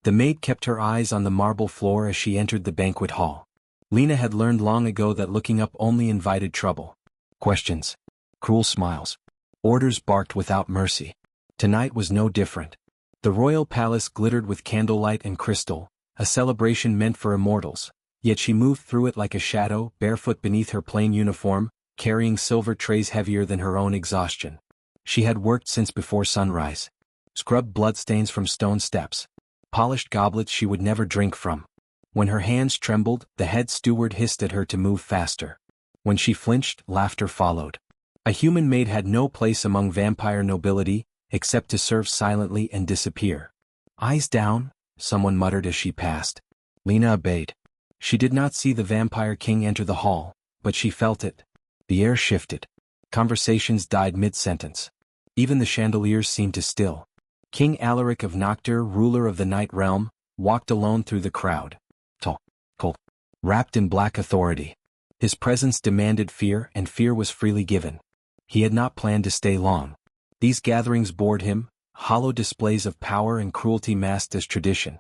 The maid kept her eyes on the marble floor as she entered the banquet hall. Lena had learned long ago that looking up only invited trouble. Questions. Cruel smiles. Orders barked without mercy. Tonight was no different. The royal palace glittered with candlelight and crystal, a celebration meant for immortals, yet she moved through it like a shadow, barefoot beneath her plain uniform, carrying silver trays heavier than her own exhaustion. She had worked since before sunrise. Scrubbed bloodstains from stone steps. Polished goblets she would never drink from. When her hands trembled, the head steward hissed at her to move faster. When she flinched, laughter followed. A human maid had no place among vampire nobility, except to serve silently and disappear. Eyes down, someone muttered as she passed. Lena obeyed. She did not see the Vampire King enter the hall, but she felt it. The air shifted. Conversations died mid-sentence. Even the chandeliers seemed to still. King Alaric of Noctur, ruler of the Night Realm, walked alone through the crowd. Tall, cold, wrapped in black authority. His presence demanded fear, and fear was freely given. He had not planned to stay long. These gatherings bored him, hollow displays of power and cruelty masked as tradition.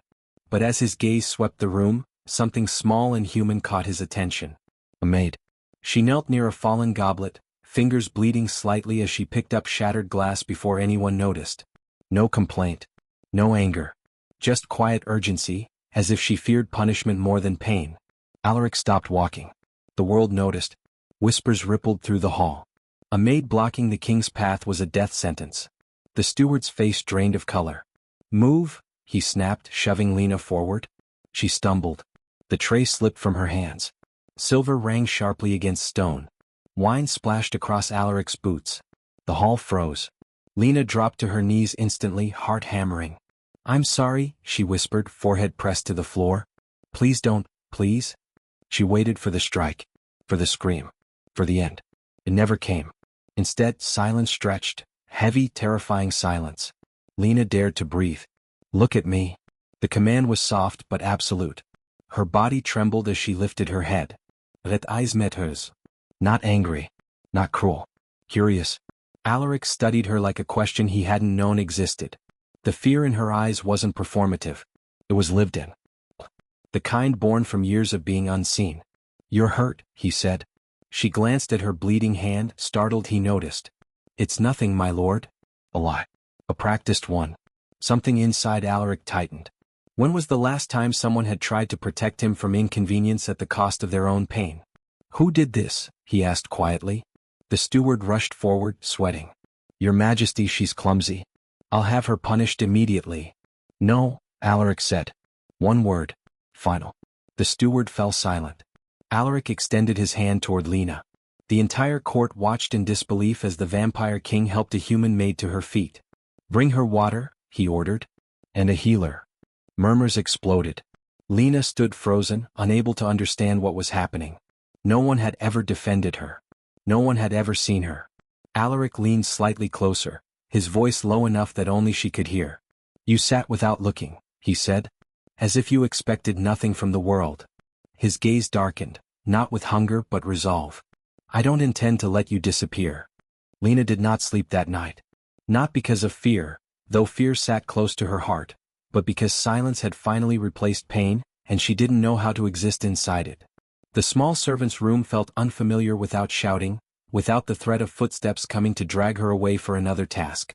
But as his gaze swept the room, something small and human caught his attention. A maid. She knelt near a fallen goblet, fingers bleeding slightly as she picked up shattered glass before anyone noticed. No complaint. No anger. Just quiet urgency, as if she feared punishment more than pain. Alaric stopped walking. The world noticed. Whispers rippled through the hall. A maid blocking the king's path was a death sentence. The steward's face drained of color. Move, he snapped, shoving Lena forward. She stumbled. The tray slipped from her hands. Silver rang sharply against stone. Wine splashed across Alaric's boots. The hall froze. Lena dropped to her knees instantly, heart hammering. I'm sorry, she whispered, forehead pressed to the floor. Please don't, please. She waited for the strike. For the scream. For the end. It never came. Instead, silence stretched. Heavy, terrifying silence. Lena dared to breathe. Look at me. The command was soft but absolute. Her body trembled as she lifted her head. Red eyes met hers. Not angry. Not cruel. Curious. Alaric studied her like a question he hadn't known existed. The fear in her eyes wasn't performative. It was lived in. The kind born from years of being unseen. You're hurt, he said. She glanced at her bleeding hand, startled he noticed. It's nothing, my lord. A lie. A practiced one. Something inside Alaric tightened. When was the last time someone had tried to protect him from inconvenience at the cost of their own pain? Who did this? He asked quietly. The steward rushed forward, sweating. Your Majesty, she's clumsy. I'll have her punished immediately. No, Alaric said. One word. Final. The steward fell silent. Alaric extended his hand toward Lena. The entire court watched in disbelief as the Vampire King helped a human maid to her feet. Bring her water, he ordered. And a healer. Murmurs exploded. Lena stood frozen, unable to understand what was happening. No one had ever defended her. No one had ever seen her. Alaric leaned slightly closer, his voice low enough that only she could hear. You sat without looking, he said. As if you expected nothing from the world. His gaze darkened, not with hunger but resolve. I don't intend to let you disappear. Lena did not sleep that night. Not because of fear, though fear sat close to her heart, but because silence had finally replaced pain, and she didn't know how to exist inside it. The small servant's room felt unfamiliar without shouting, without the threat of footsteps coming to drag her away for another task.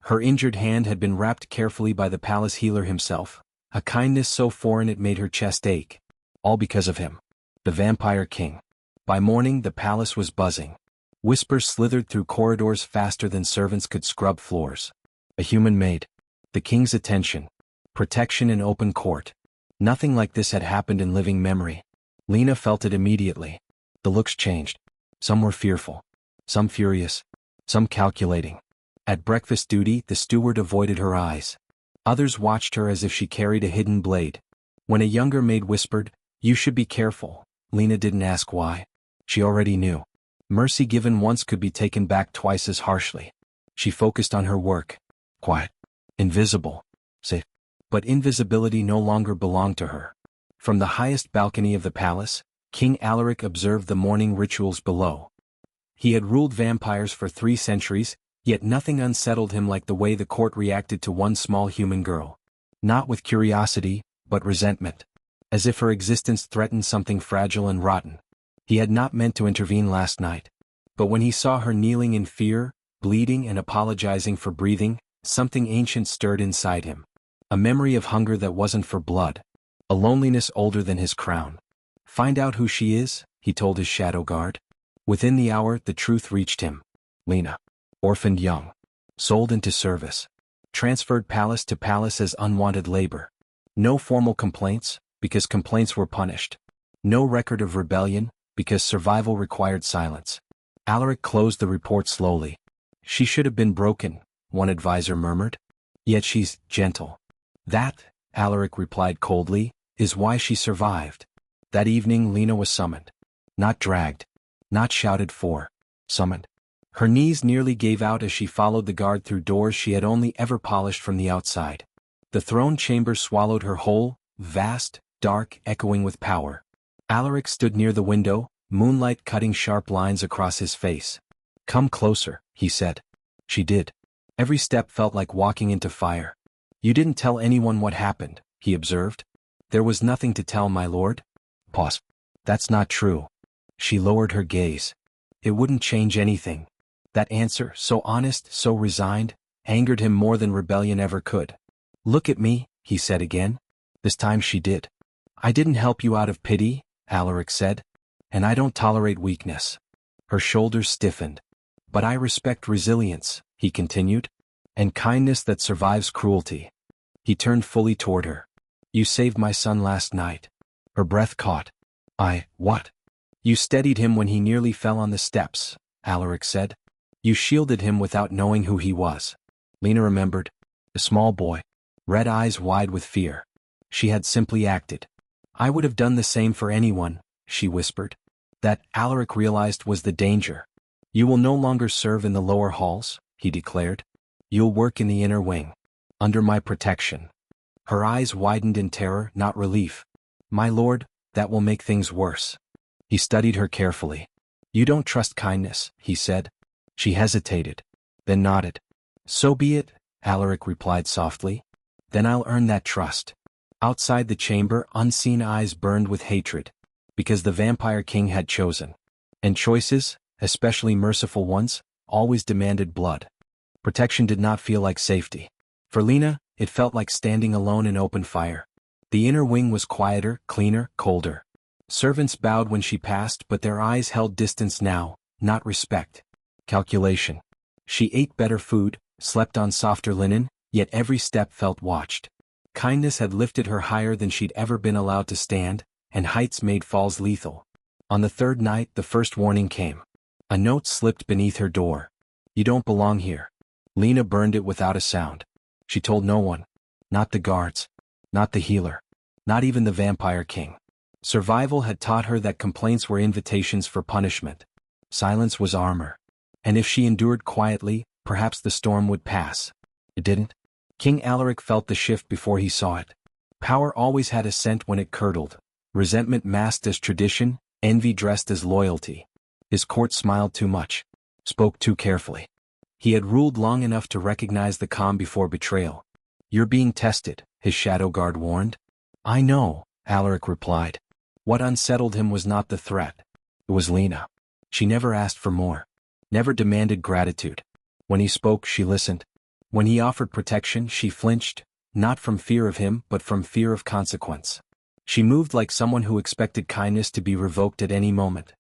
Her injured hand had been wrapped carefully by the palace healer himself, a kindness so foreign it made her chest ache. All because of him. The Vampire King. By morning the palace was buzzing. Whispers slithered through corridors faster than servants could scrub floors. A human maid. The king's attention. Protection in open court. Nothing like this had happened in living memory. Lena felt it immediately. The looks changed. Some were fearful. Some furious. Some calculating. At breakfast duty, the steward avoided her eyes. Others watched her as if she carried a hidden blade. When a younger maid whispered, "You should be careful," Lena didn't ask why. She already knew. Mercy given once could be taken back twice as harshly. She focused on her work. Quiet. Invisible. Safe. But invisibility no longer belonged to her. From the highest balcony of the palace, King Alaric observed the morning rituals below. He had ruled vampires for 3 centuries, yet nothing unsettled him like the way the court reacted to one small human girl. Not with curiosity, but resentment. As if her existence threatened something fragile and rotten. He had not meant to intervene last night. But when he saw her kneeling in fear, bleeding and apologizing for breathing, something ancient stirred inside him. A memory of hunger that wasn't for blood. A loneliness older than his crown. Find out who she is, he told his shadow guard. Within the hour, the truth reached him. Lena. Orphaned young. Sold into service. Transferred palace to palace as unwanted labor. No formal complaints, because complaints were punished. No record of rebellion, because survival required silence. Alaric closed the report slowly. She should have been broken, one advisor murmured. Yet she's gentle. That, Alaric replied coldly, is why she survived. That evening Lena was summoned. Not dragged. Not shouted for. Summoned. Her knees nearly gave out as she followed the guard through doors she had only ever polished from the outside. The throne chamber swallowed her whole, vast, dark, echoing with power. Alaric stood near the window, moonlight cutting sharp lines across his face. Come closer, he said. She did. Every step felt like walking into fire. You didn't tell anyone what happened, he observed. There was nothing to tell, my lord. Pause. That's not true. She lowered her gaze. It wouldn't change anything. That answer, so honest, so resigned, angered him more than rebellion ever could. Look at me, he said again. This time she did. I didn't help you out of pity, Alaric said. And I don't tolerate weakness. Her shoulders stiffened. But I respect resilience, he continued. And kindness that survives cruelty. He turned fully toward her. You saved my son last night. Her breath caught. What? You steadied him when he nearly fell on the steps, Alaric said. You shielded him without knowing who he was. Lena remembered. A small boy. Red eyes wide with fear. She had simply acted. I would have done the same for anyone, she whispered. That, Alaric realized, was the danger. You will no longer serve in the lower halls, he declared. You'll work in the inner wing. Under my protection. Her eyes widened in terror, not relief. My lord, that will make things worse. He studied her carefully. You don't trust kindness, he said. She hesitated. Then nodded. So be it, Alaric replied softly. Then I'll earn that trust. Outside the chamber, unseen eyes burned with hatred. Because the Vampire King had chosen. And choices, especially merciful ones, always demanded blood. Protection did not feel like safety. For Lena, it felt like standing alone in open fire. The inner wing was quieter, cleaner, colder. Servants bowed when she passed, but their eyes held distance now, not respect. Calculation. She ate better food, slept on softer linen, yet every step felt watched. Kindness had lifted her higher than she'd ever been allowed to stand, and heights made falls lethal. On the third night, the first warning came. A note slipped beneath her door. You don't belong here. Lena burned it without a sound. She told no one. Not the guards. Not the healer. Not even the Vampire King. Survival had taught her that complaints were invitations for punishment. Silence was armor. And if she endured quietly, perhaps the storm would pass. It didn't. King Alaric felt the shift before he saw it. Power always had a scent when it curdled. Resentment masked as tradition, envy dressed as loyalty. His court smiled too much. Spoke too carefully. He had ruled long enough to recognize the calm before betrayal. You're being tested, his shadow guard warned. I know, Alaric replied. What unsettled him was not the threat. It was Lena. She never asked for more. Never demanded gratitude. When he spoke, she listened. When he offered protection, she flinched, not from fear of him, but from fear of consequence. She moved like someone who expected kindness to be revoked at any moment.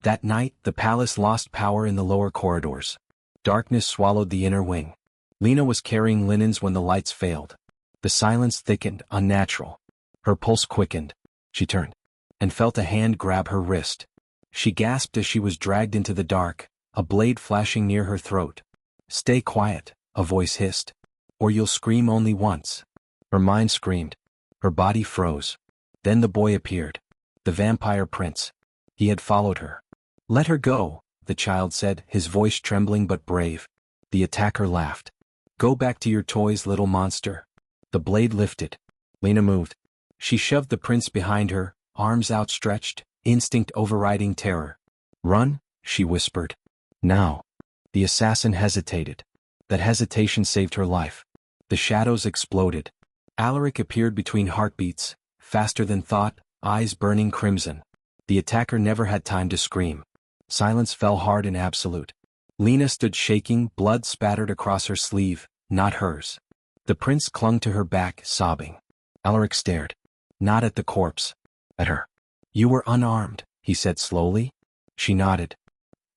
That night, the palace lost power in the lower corridors. Darkness swallowed the inner wing. Lena was carrying linens when the lights failed. The silence thickened, unnatural. Her pulse quickened. She turned, and felt a hand grab her wrist. She gasped as she was dragged into the dark, a blade flashing near her throat. Stay quiet, a voice hissed. Or you'll scream only once. Her mind screamed. Her body froze. Then the boy appeared. The vampire prince. He had followed her. Let her go, the child said, his voice trembling but brave. The attacker laughed. Go back to your toys, little monster. The blade lifted. Lena moved. She shoved the prince behind her, arms outstretched, instinct overriding terror. Run, she whispered. Now. The assassin hesitated. That hesitation saved her life. The shadows exploded. Alaric appeared between heartbeats, faster than thought, eyes burning crimson. The attacker never had time to scream. Silence fell hard and absolute. Lena stood shaking, blood spattered across her sleeve, not hers. The prince clung to her back, sobbing. Alaric stared. Not at the corpse. At her. You were unarmed, he said slowly. She nodded.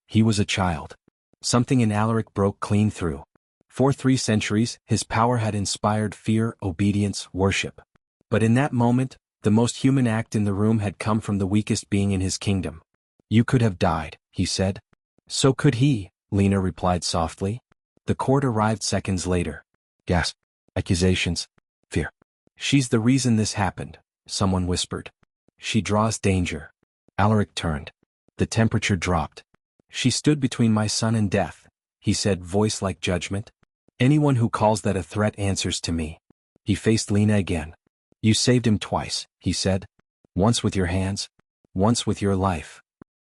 He was a child. Something in Alaric broke clean through. For 3 centuries, his power had inspired fear, obedience, worship. But in that moment, the most human act in the room had come from the weakest being in his kingdom. You could have died, he said. So could he, Lena replied softly. The court arrived seconds later. Gasp. Accusations. Fear. She's the reason this happened, someone whispered. She draws danger. Alaric turned. The temperature dropped. She stood between my son and death, he said, voice like judgment. Anyone who calls that a threat answers to me. He faced Lena again. You saved him twice, he said. Once with your hands, once with your life.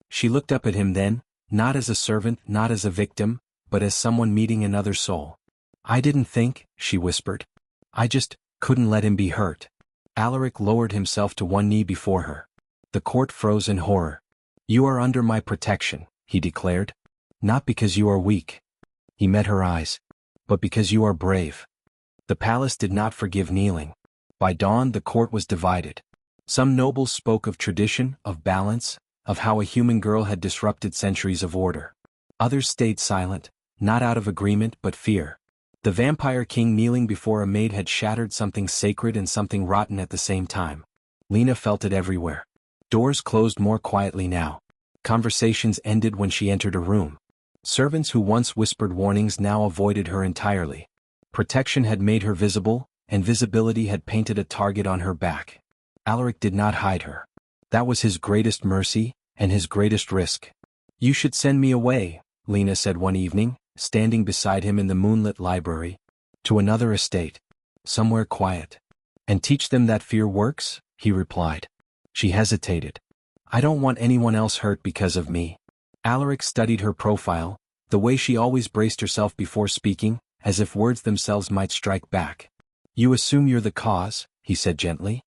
She looked up at him then, not as a servant, not as a victim, but as someone meeting another soul. I didn't think, she whispered. I just couldn't let him be hurt. Alaric lowered himself to one knee before her. The court froze in horror. You are under my protection, he declared. Not because you are weak. He met her eyes. But because you are brave. The palace did not forgive kneeling. By dawn the court was divided. Some nobles spoke of tradition, of balance, of how a human girl had disrupted centuries of order. Others stayed silent, not out of agreement but fear. The vampire king kneeling before a maid had shattered something sacred and something rotten at the same time. Lena felt it everywhere. Doors closed more quietly now. Conversations ended when she entered a room. Servants who once whispered warnings now avoided her entirely. Protection had made her visible, and visibility had painted a target on her back. Alaric did not hide her. That was his greatest mercy, and his greatest risk. You should send me away, Lena said one evening, standing beside him in the moonlit library. To another estate. Somewhere quiet. And teach them that fear works, he replied. She hesitated. I don't want anyone else hurt because of me. Alaric studied her profile, the way she always braced herself before speaking, as if words themselves might strike back. You assume you're the cause, he said gently.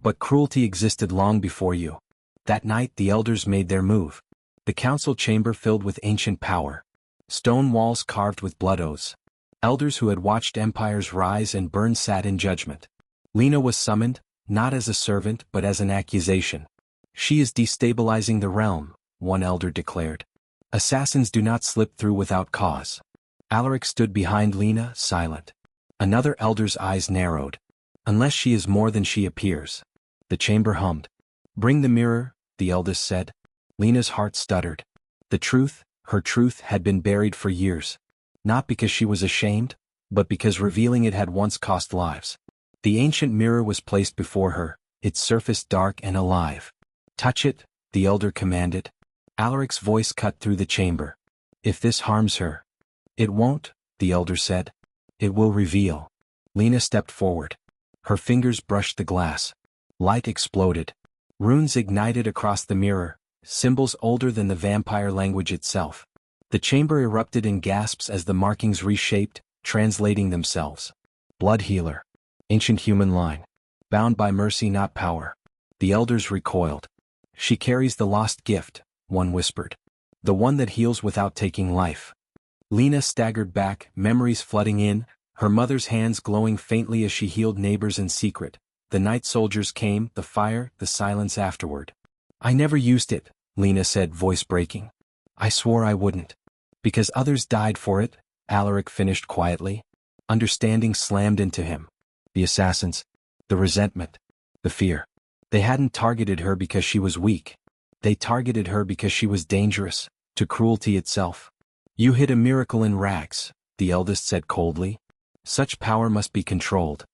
But cruelty existed long before you. That night the elders made their move. The council chamber filled with ancient power. Stone walls carved with blood oaths. Elders who had watched empires rise and burn sat in judgment. Lena was summoned, not as a servant but as an accusation. She is destabilizing the realm, one elder declared. Assassins do not slip through without cause. Alaric stood behind Lena, silent. Another elder's eyes narrowed. Unless she is more than she appears. The chamber hummed. Bring the mirror, the eldest said. Lena's heart stuttered. The truth, her truth, had been buried for years. Not because she was ashamed, but because revealing it had once cost lives. The ancient mirror was placed before her, its surface dark and alive. Touch it, the elder commanded. Alaric's voice cut through the chamber. If this harms her. It won't, the elder said. It will reveal. Lena stepped forward. Her fingers brushed the glass. Light exploded. Runes ignited across the mirror, symbols older than the vampire language itself. The chamber erupted in gasps as the markings reshaped, translating themselves. Blood healer. Ancient human line. Bound by mercy not power. The elders recoiled. She carries the lost gift, one whispered. The one that heals without taking life. Lena staggered back, memories flooding in, her mother's hands glowing faintly as she healed neighbors in secret. The night soldiers came, the fire, the silence afterward. I never used it, Lena said, voice breaking. I swore I wouldn't. Because others died for it, Alaric finished quietly. Understanding slammed into him. The assassins. The resentment. The fear. They hadn't targeted her because she was weak. They targeted her because she was dangerous, to cruelty itself. You hid a miracle in rags, the eldest said coldly. Such power must be controlled.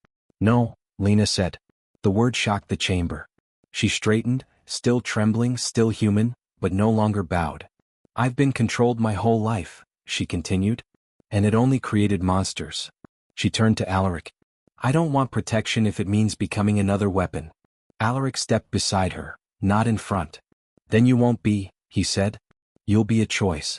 No, Lena said. The word shocked the chamber. She straightened, still trembling, still human, but no longer bowed. I've been controlled my whole life, she continued. And it only created monsters. She turned to Alaric. I don't want protection if it means becoming another weapon. Alaric stepped beside her, not in front. Then you won't be, he said. You'll be a choice.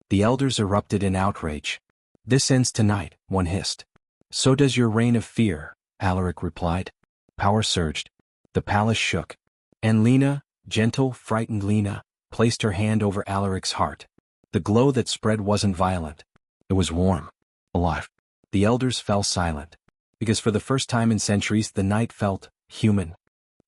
The elders erupted in outrage. This ends tonight, one hissed. So does your reign of fear, Alaric replied. Power surged. The palace shook. And Lena, gentle, frightened Lena, placed her hand over Alaric's heart. The glow that spread wasn't violent. It was warm. Alive. The elders fell silent. Because for the first time in centuries the night felt human.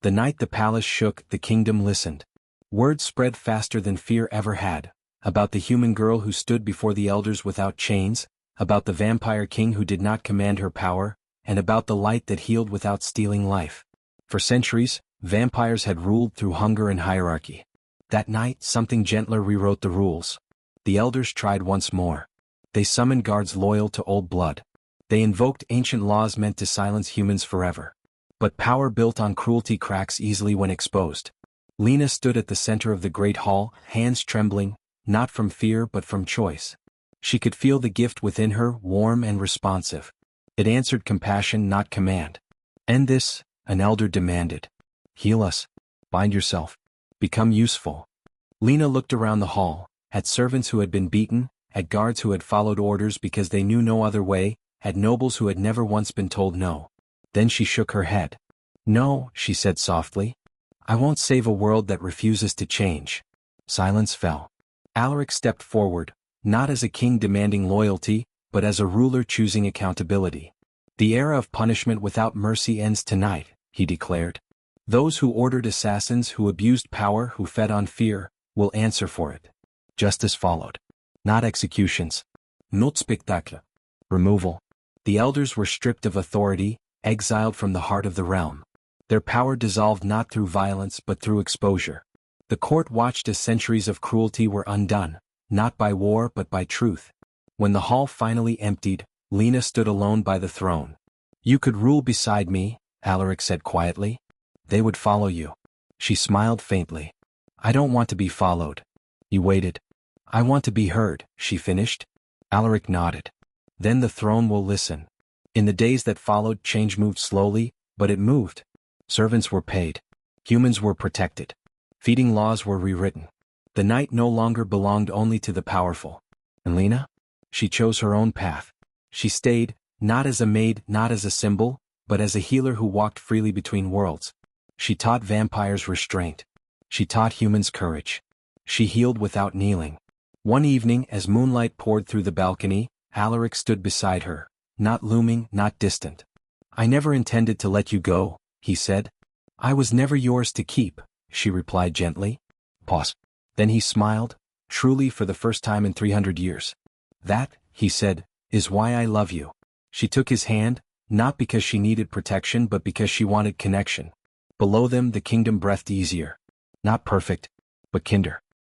The night the palace shook, the kingdom listened. Word spread faster than fear ever had. About the human girl who stood before the elders without chains, about the vampire king who did not command her power, and about the light that healed without stealing life. For centuries, vampires had ruled through hunger and hierarchy. That night, something gentler rewrote the rules. The elders tried once more. They summoned guards loyal to old blood. They invoked ancient laws meant to silence humans forever. But power built on cruelty cracks easily when exposed. Lena stood at the center of the great hall, hands trembling, not from fear but from choice. She could feel the gift within her, warm and responsive. It answered compassion, not command. End this, an elder demanded. Heal us. Bind yourself. Become useful. Lena looked around the hall, at servants who had been beaten, at guards who had followed orders because they knew no other way, at nobles who had never once been told no. Then she shook her head. No, she said softly. I won't save a world that refuses to change. Silence fell. Alaric stepped forward, not as a king demanding loyalty, but as a ruler choosing accountability. The era of punishment without mercy ends tonight, he declared. Those who ordered assassins, who abused power, who fed on fear, will answer for it. Justice followed. Not executions. Not spectacle. Removal. The elders were stripped of authority, exiled from the heart of the realm. Their power dissolved not through violence but through exposure. The court watched as centuries of cruelty were undone, not by war but by truth. When the hall finally emptied, Lena stood alone by the throne. You could rule beside me, Alaric said quietly. They would follow you. She smiled faintly. I don't want to be followed. He waited. I want to be heard, she finished. Alaric nodded. Then the throne will listen. In the days that followed, change moved slowly, but it moved. Servants were paid. Humans were protected. Feeding laws were rewritten. The night no longer belonged only to the powerful. And Lena? She chose her own path. She stayed, not as a maid, not as a symbol, but as a healer who walked freely between worlds. She taught vampires restraint. She taught humans courage. She healed without kneeling. One evening, as moonlight poured through the balcony, Alaric stood beside her, not looming, not distant. I never intended to let you go, he said. I was never yours to keep, she replied gently. Pause. Then he smiled, truly for the first time in 300 years. That, he said, is why I love you. She took his hand, not because she needed protection but because she wanted connection. Below them the kingdom breathed easier. Not perfect, but kinder.